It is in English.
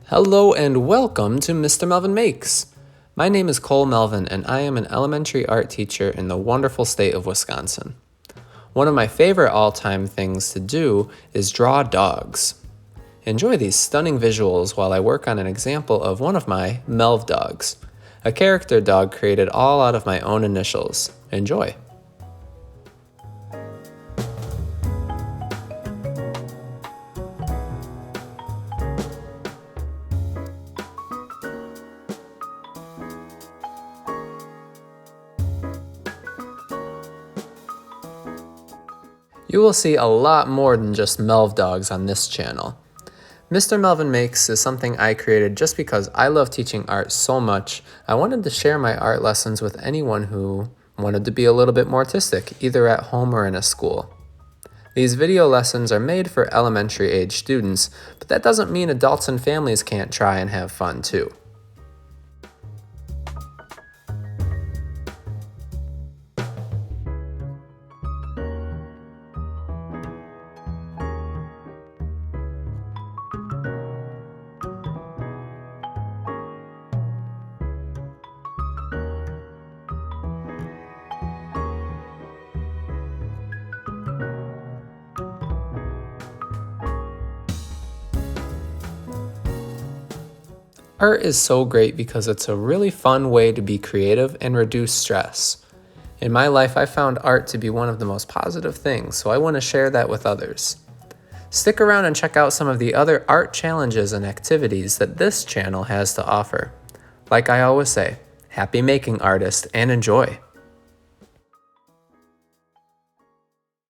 Hello and welcome to Mr. Melvin Makes. My name is Cole Melvin and I am an elementary art teacher in the wonderful state of Wisconsin. One of my favorite all-time things to do is draw dogs. Enjoy these stunning visuals while I work on an example of one of my Melvdawgs, a character dog created all out of my own initials. Enjoy. You will see a lot more than just Melvdawgs on this channel. Mr. Melvin Makes is something I created just because I love teaching art so much. I wanted to share my art lessons with anyone who wanted to be a little bit more artistic, either at home or in a school. These video lessons are made for elementary age students, but that doesn't mean adults and families can't try and have fun too. Art is so great because it's a really fun way to be creative and reduce stress. In my life, I found art to be one of the most positive things, so I want to share that with others. Stick around and check out some of the other art challenges and activities that this channel has to offer. Like I always say, happy making, artist, and enjoy!